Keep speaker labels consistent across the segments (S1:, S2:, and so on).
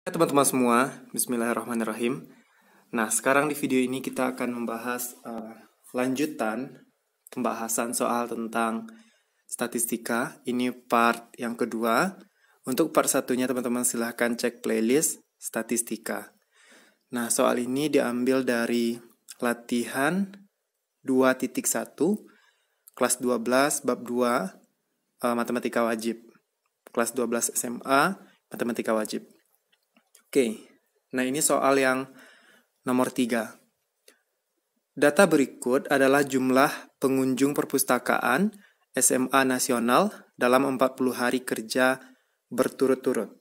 S1: Teman-teman semua, bismillahirrahmanirrahim. Nah, sekarang di video ini kita akan membahas lanjutan pembahasan soal tentang statistika. Ini part yang kedua. Untuk part satunya teman-teman silahkan cek playlist statistika. Nah, soal ini diambil dari latihan 2.1 kelas 12 bab 2 matematika wajib. Kelas 12 SMA matematika wajib. Oke, nah ini soal yang nomor 3. Data berikut adalah jumlah pengunjung perpustakaan SMA nasional dalam 40 hari kerja berturut-turut.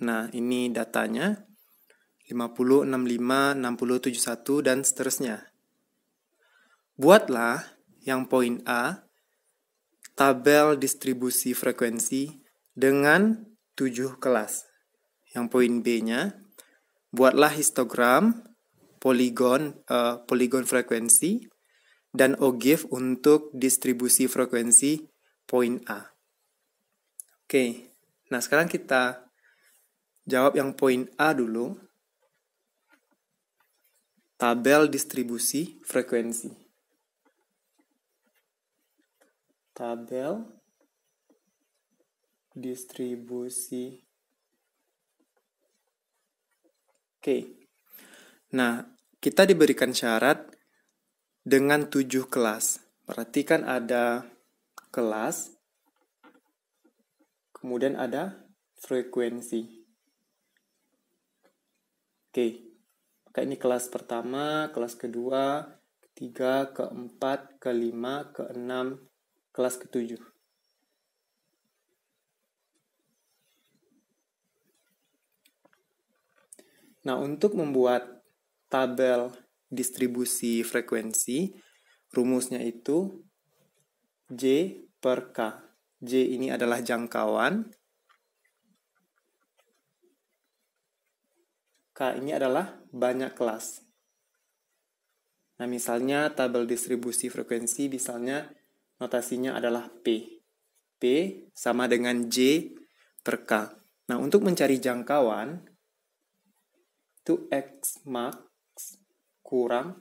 S1: Nah, ini datanya 50, 65, 60, 71, dan seterusnya. Buatlah yang poin A, tabel distribusi frekuensi dengan 7 kelas. Yang poin B-nya, buatlah histogram, poligon frekuensi, dan OGIF untuk distribusi frekuensi poin A. Oke, nah sekarang kita jawab yang poin A dulu. Tabel distribusi frekuensi. Tabel distribusi. Oke, nah kita diberikan syarat dengan 7 kelas. Berarti kan ada kelas, kemudian ada frekuensi. Oke, maka ini kelas pertama, kelas kedua, ketiga, keempat, kelima, keenam, kelas ketujuh. Nah, untuk membuat tabel distribusi frekuensi, rumusnya itu J per K. J ini adalah jangkauan. K ini adalah banyak kelas. Nah, misalnya tabel distribusi frekuensi, misalnya notasinya adalah P. P sama dengan J per K. Nah, untuk mencari jangkauan, itu X max kurang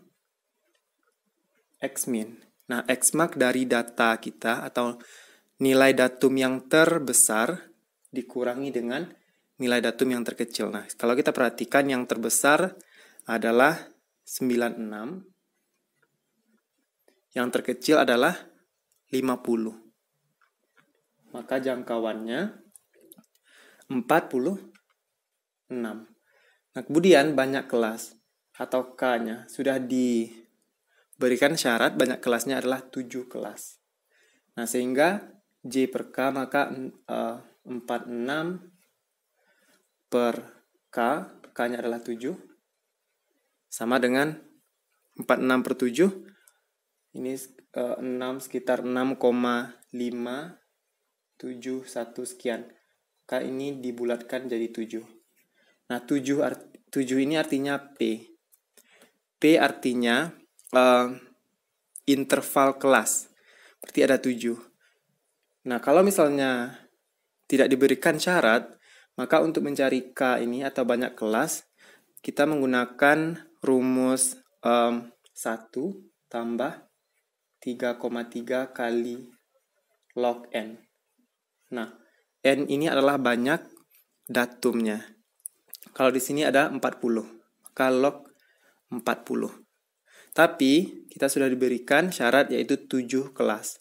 S1: X min. Nah, X max dari data kita atau nilai datum yang terbesar dikurangi dengan nilai datum yang terkecil. Nah, kalau kita perhatikan yang terbesar adalah 96. Yang terkecil adalah 50. Maka jangkauannya 46. Nah, kemudian banyak kelas atau K-nya sudah diberikan syarat banyak kelasnya adalah 7 kelas. Nah, sehingga J per K maka 46 per K, K-nya adalah 7, sama dengan 46 per 7, ini 6 sekitar 6,571 sekian. K ini dibulatkan jadi 7. Nah, 7 ini artinya P. P artinya interval kelas. Berarti ada 7. Nah, kalau misalnya tidak diberikan syarat, maka untuk mencari K ini atau banyak kelas, kita menggunakan rumus 1 tambah 3,3 kali log N. Nah, N ini adalah banyak datumnya. Kalau di sini ada 40, maka log 40. Tapi kita sudah diberikan syarat yaitu 7 kelas.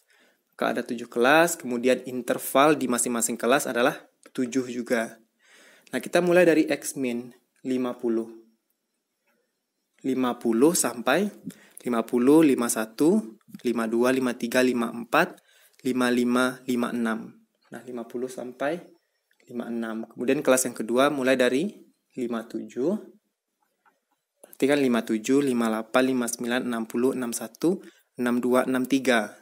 S1: Maka ada 7 kelas, kemudian interval di masing-masing kelas adalah 7 juga. Nah, kita mulai dari X min 50. 50 sampai 50, 51, 52, 53, 54, 55, 56. Nah, 50 sampai 56. Kemudian kelas yang kedua mulai dari 57. Berarti kan 57, 58, 59, 60, 61, 62, 63.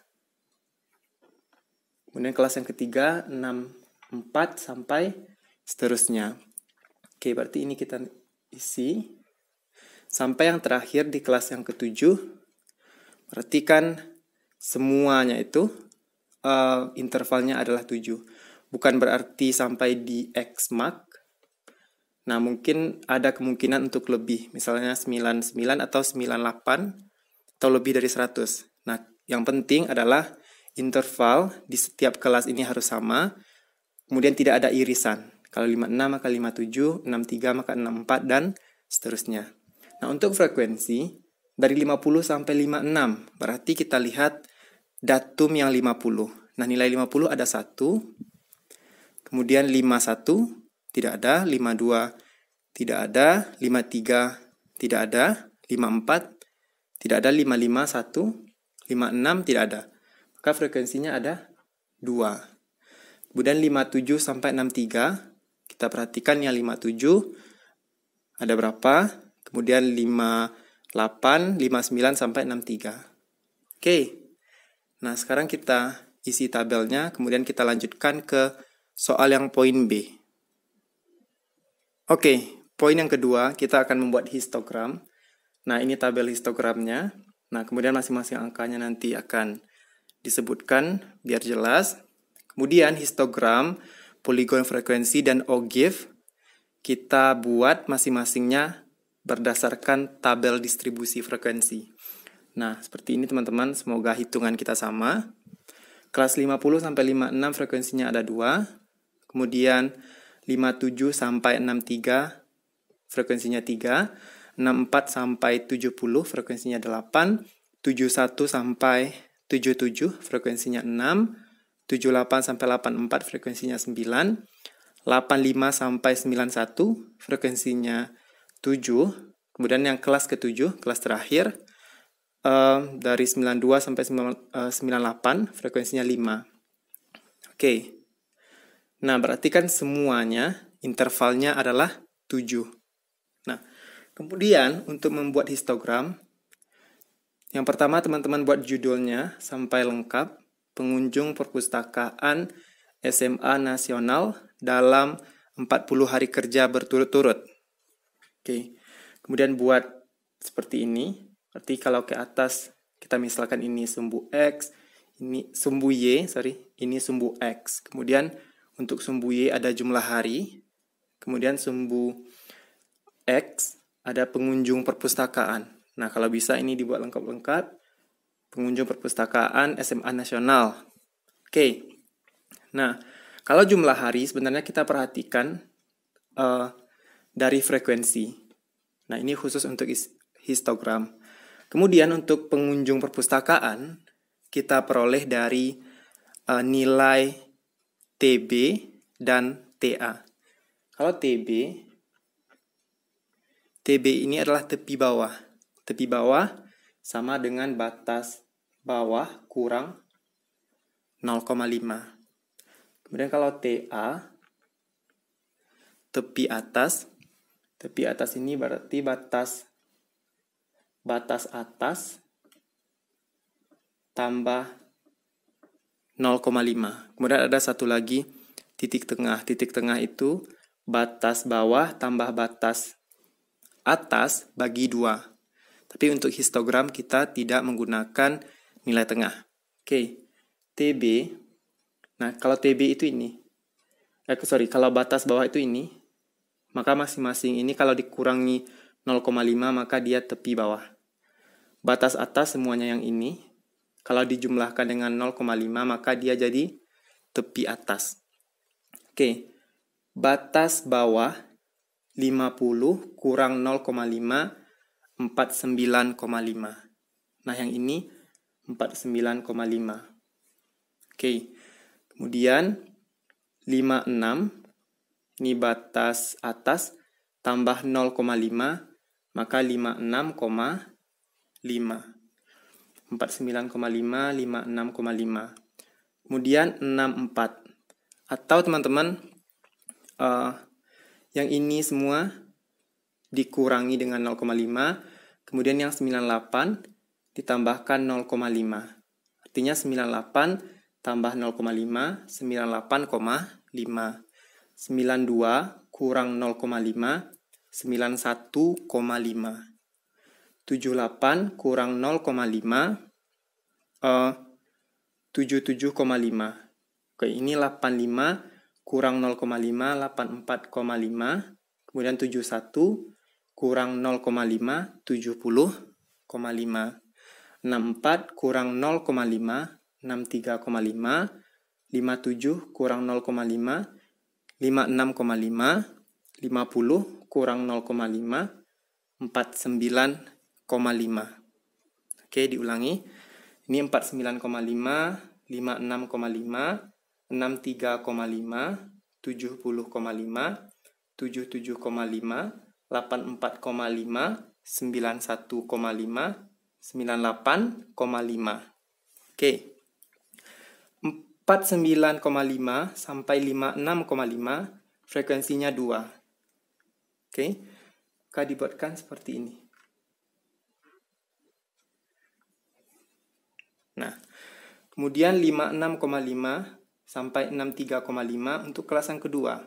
S1: Kemudian kelas yang ketiga 64 sampai seterusnya. Oke, berarti ini kita isi. Sampai yang terakhir di kelas yang ketujuh. Berarti kan semuanya itu intervalnya adalah 7. Bukan berarti sampai di X max, Nah, mungkin ada kemungkinan untuk lebih, misalnya 99 atau 98 atau lebih dari 100. Nah, yang penting adalah interval di setiap kelas ini harus sama, kemudian tidak ada irisan. Kalau 56 maka 57, 63 maka 64, dan seterusnya. Nah, untuk frekuensi, dari 50 sampai 56, berarti kita lihat datum yang 50. Nah, nilai 50 ada 1, kemudian 51, tidak ada, 52 tidak ada, 53 tidak ada, 54 tidak ada, 55 1, 56 tidak ada. Maka frekuensinya ada 2. Kemudian 57 sampai 63, kita perhatikan yang 57 ada berapa? Kemudian 58, 59 sampai 63. Oke. Nah, sekarang kita isi tabelnya, kemudian kita lanjutkan ke soal yang poin B. Oke, poin yang kedua, kita akan membuat histogram. Nah, ini tabel histogramnya. Nah, kemudian masing-masing angkanya nanti akan disebutkan biar jelas. Kemudian histogram, poligon frekuensi, dan ogive kita buat masing-masingnya berdasarkan tabel distribusi frekuensi. Nah, seperti ini teman-teman, semoga hitungan kita sama. Kelas 50 sampai 56 frekuensinya ada 2. Kemudian 57 sampai 63 frekuensinya 3. 64 sampai 70 frekuensinya 8. 71 sampai 77 frekuensinya 6. 78 sampai 84 frekuensinya 9. 85 sampai 91 frekuensinya 7. Kemudian yang kelas ke-7, kelas terakhir, dari 92 sampai 98 frekuensinya 5. Oke. Nah, berarti kan semuanya intervalnya adalah 7. Nah, kemudian untuk membuat histogram, yang pertama teman-teman buat judulnya sampai lengkap, pengunjung perpustakaan SMA Nasional dalam 40 hari kerja berturut-turut. Oke. Kemudian buat seperti ini. Berarti kalau ke atas kita misalkan ini sumbu X, ini sumbu Y, ini sumbu X. Kemudian untuk sumbu Y ada jumlah hari. Kemudian sumbu X ada pengunjung perpustakaan. Nah, kalau bisa ini dibuat lengkap-lengkap. Pengunjung perpustakaan SMA Nasional. Oke. Nah, kalau jumlah hari sebenarnya kita perhatikan dari frekuensi. Nah, ini khusus untuk histogram. Kemudian untuk pengunjung perpustakaan, kita peroleh dari nilai TB dan TA. Kalau TB ini adalah tepi bawah. Tepi bawah sama dengan batas bawah kurang 0,5. Kemudian kalau TA, tepi atas ini berarti batas atas tambah 0,5. Kemudian ada satu lagi titik tengah. Titik tengah itu batas bawah tambah batas atas bagi 2. Tapi untuk histogram kita tidak menggunakan nilai tengah. Oke, TB. Nah, kalau TB itu ini. Kalau batas bawah itu ini, maka masing-masing ini kalau dikurangi 0,5 maka dia tepi bawah. Batas atas semuanya yang ini, kalau dijumlahkan dengan 0,5 maka dia jadi tepi atas. Oke, batas bawah 50 kurang 0,5, 49,5. Nah, yang ini 49,5. Oke, kemudian 56, ini batas atas, tambah 0,5, maka 56,5. 49,5, 56,5. Kemudian 64. Atau teman-teman, yang ini semua dikurangi dengan 0,5, kemudian yang 98 ditambahkan 0,5. Artinya 98 tambah 0,5, 98,5. 92 kurang 0,5, 91,5. 78 kurang 0,5, 77,5. Oke, ini 85 kurang 0,5, 84,5. Kemudian 71 kurang 0,5, 70,5. 64 kurang 0,5, 63,5. 57 kurang 0,5, 56,5. 50 kurang 0,5, 49,5. Oke, diulangi. Ini 49,5, 56,5, 63,5, 70,5, 77,5, 84,5, 91,5, 98,5. Oke. 49,5 sampai 56,5 frekuensinya 2. Oke. Maka dibuatkan seperti ini. Nah, kemudian 56,5 sampai 63,5 untuk kelas yang kedua.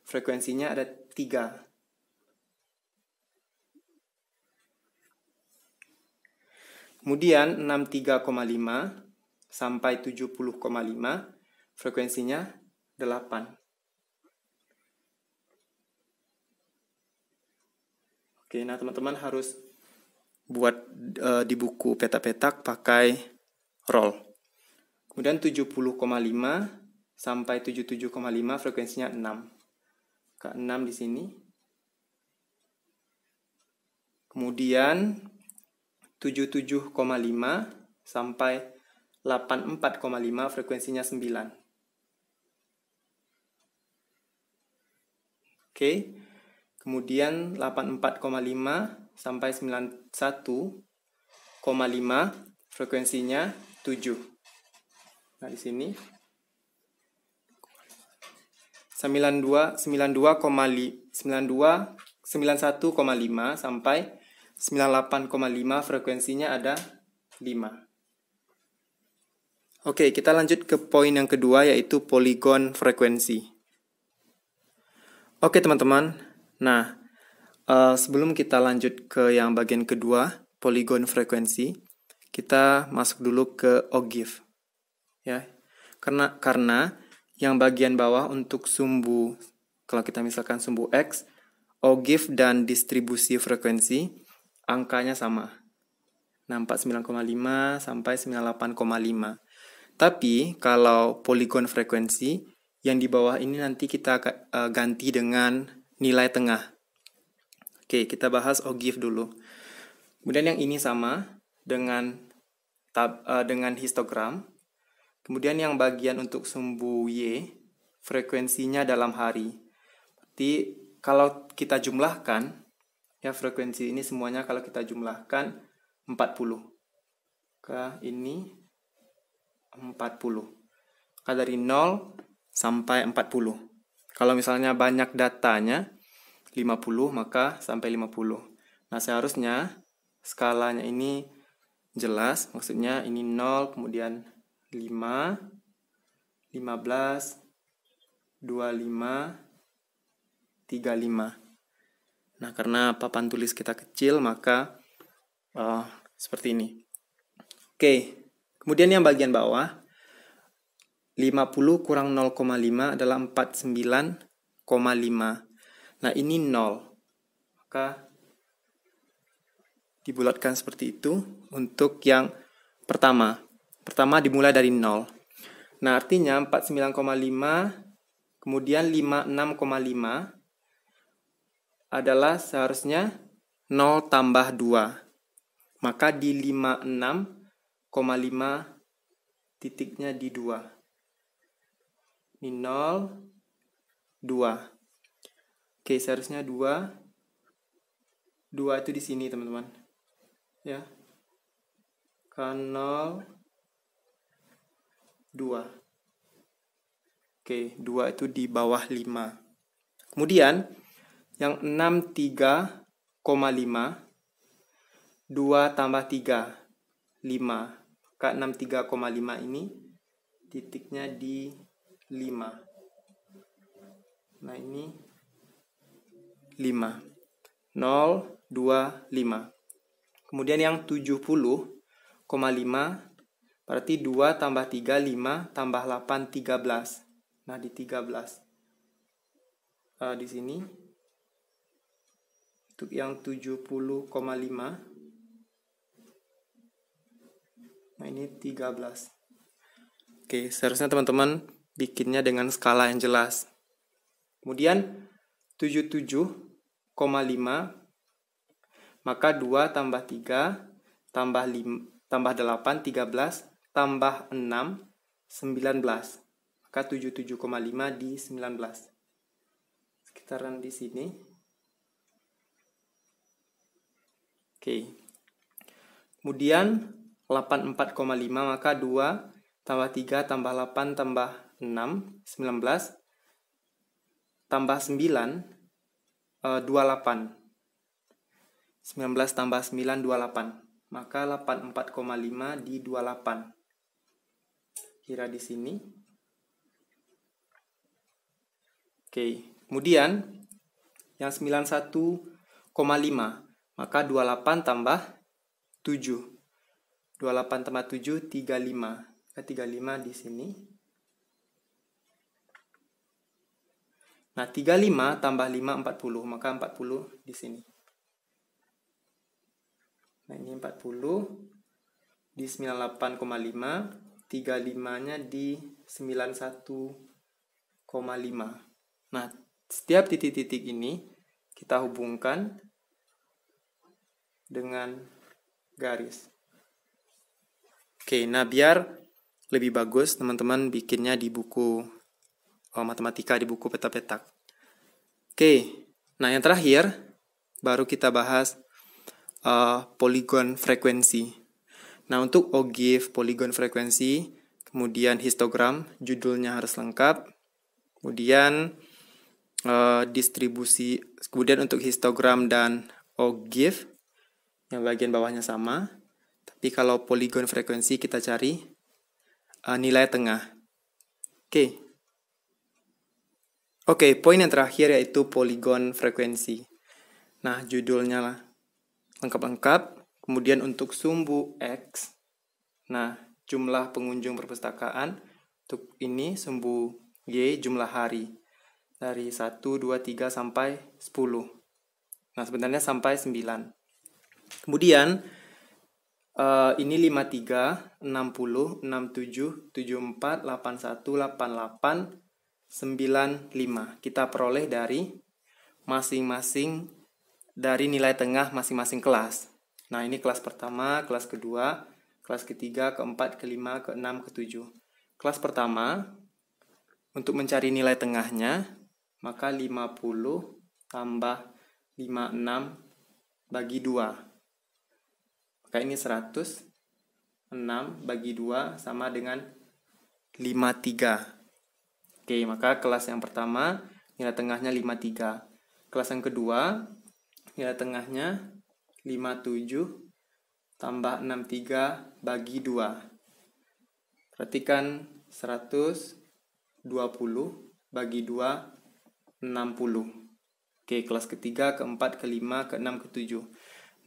S1: Frekuensinya ada 3. Kemudian 63,5 sampai 70,5 frekuensinya 8. Oke, nah teman-teman harus buat di buku peta-petak pakai roll. Kemudian 70,5 sampai 77,5 frekuensinya 6. Ke 6 di sini. Kemudian 77,5 sampai 84,5 frekuensinya 9. Oke. Kemudian 84,5 sampai 91,5 frekuensinya 7. Nah, di sini 91,5 sampai 98,5 frekuensinya ada 5. Oke, kita lanjut ke poin yang kedua, yaitu poligon frekuensi. Oke teman-teman, nah sebelum kita lanjut ke yang bagian kedua, poligon frekuensi, kita masuk dulu ke OGIF. Ya, karena yang bagian bawah untuk sumbu, kalau kita misalkan sumbu X, OGIF dan distribusi frekuensi, angkanya sama. Nah, 49,5 sampai 98,5. Tapi, kalau poligon frekuensi, yang di bawah ini nanti kita ganti dengan nilai tengah. Oke, kita bahas OGIF dulu. Kemudian yang ini sama dengan histogram. Kemudian yang bagian untuk sumbu Y, frekuensinya dalam hari. Berarti kalau kita jumlahkan, ya frekuensi ini semuanya kalau kita jumlahkan 40. Ke ini 40. Maka dari 0 sampai 40. Kalau misalnya banyak datanya 50, maka sampai 50. Nah, seharusnya skalanya ini jelas, maksudnya ini 0, kemudian 5, 15, 25, 35. Nah, karena papan tulis kita kecil, maka seperti ini. Oke, kemudian yang bagian bawah, 50 kurang 0,5 adalah 49,5. Nah, ini 0. Maka dibulatkan seperti itu untuk yang pertama. Pertama dimulai dari 0. Nah, artinya 49,5 kemudian 56,5 adalah seharusnya 0 tambah 2. Maka di 56,5 titiknya di 2. Ini 0, 2. Oke, seharusnya 2. 2 itu di sini, teman-teman. Ya. Kan 0, 2. Oke, 2 itu di bawah 5. Kemudian, yang 63,5, 2 tambah 3, 5. Maka 63,5 ini titiknya di 5. Nah, ini 5. 0, 2, 5. Kemudian yang 70,5 berarti 2 tambah 3, 5 tambah 8, 13. Nah, di 13. Di sini Untuk yang 70,5. Nah, ini 13. Oke, seharusnya teman-teman bikinnya dengan skala yang jelas. Kemudian 77,5, maka 2 tambah 3 tambah 8, 13, tambah 6, 19. Maka 77,5 di 19. Sekitaran di sini. Oke. Kemudian 84,5, maka 2 tambah 3 tambah 8 tambah 6, 19, tambah 9, 28. 19 tambah 9, 28. Maka 84,5 di 28. Kira di sini. Oke, kemudian yang 91,5, maka 28 tambah 7. 28 tambah 7, 35. 35 di sini. Nah, 35 tambah 5, 40. Maka 40 di sini. Nah, ini 40 di 98,5. 35-nya di 91,5. Nah, setiap titik-titik ini kita hubungkan dengan garis. Oke, nah biar lebih bagus, teman-teman bikinnya di buku matematika, di buku peta-petak. Oke, nah yang terakhir, baru kita bahas poligon frekuensi. Nah, untuk ogive poligon frekuensi, kemudian histogram, judulnya harus lengkap. Kemudian distribusi, kemudian untuk histogram dan ogive, yang bagian bawahnya sama. Tapi kalau poligon frekuensi kita cari nilai tengah. Oke, poin yang terakhir yaitu poligon frekuensi. Nah, judulnya lah lengkap-lengkap. Kemudian untuk sumbu X, nah jumlah pengunjung perpustakaan. Untuk ini sumbu Y, jumlah hari. Dari 1, 2, 3 sampai 10. Nah, sebenarnya sampai 9. Kemudian ini 53, 60, 67, 74, 81, 88, 95. Kita peroleh dari masing-masing dari nilai tengah masing-masing kelas. Nah, ini kelas pertama, kelas kedua, kelas ketiga, keempat, kelima, keenam, ketujuh. Kelas pertama, untuk mencari nilai tengahnya, maka 50 tambah 56 bagi 2. Maka ini 106 bagi 2 sama dengan 53. Oke, maka kelas yang pertama nilai tengahnya 53. Kelas yang kedua nilai tengahnya 57 tambah 63 bagi 2. Perhatikan 120 bagi 2, 60. Oke, kelas ketiga, keempat, kelima, keenam, ketujuh.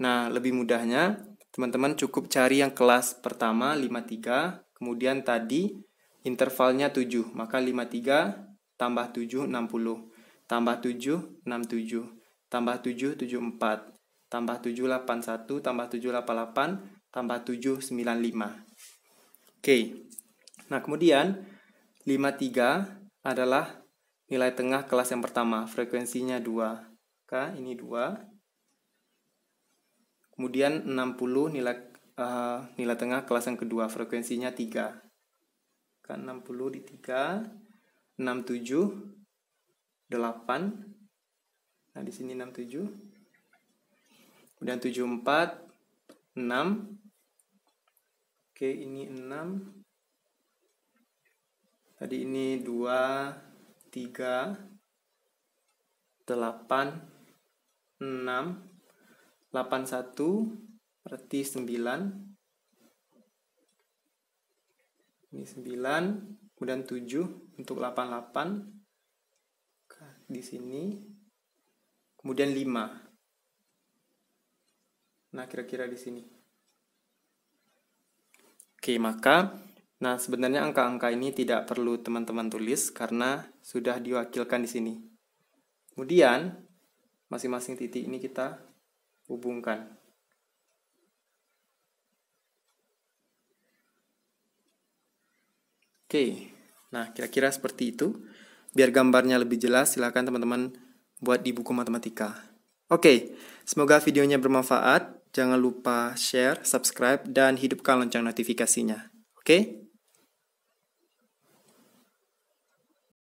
S1: Nah, lebih mudahnya teman-teman cukup cari yang kelas pertama 53, kemudian tadi intervalnya 7. Maka 53 tambah 7, 60. Tambah 7, 67. Tambah 7, 74. Tambah 7, 81. Tambah 7, 88. Tambah 7, 95. Oke. Nah, kemudian 53 adalah nilai tengah kelas yang pertama. Frekuensinya 2. Maka ini 2. Kemudian 60 nilai tengah kelas yang kedua. Frekuensinya 3. Maka 60 di 3. 67. 8. Nah, di sini 67. Kemudian 74, 6. Oke, ini 6. Tadi ini 2, 3, 8, 6, 81, berarti 9. Ini 9, kemudian 7 untuk 88. Di sini. Kemudian 5. Nah, kira-kira di sini. Oke, maka sebenarnya angka-angka ini tidak perlu teman-teman tulis karena sudah diwakilkan di sini. Kemudian masing-masing titik ini kita hubungkan. Oke, nah kira-kira seperti itu. Biar gambarnya lebih jelas, silakan teman-teman buat di buku matematika. Oke, semoga videonya bermanfaat. Jangan lupa share, subscribe, dan hidupkan lonceng notifikasinya. Oke?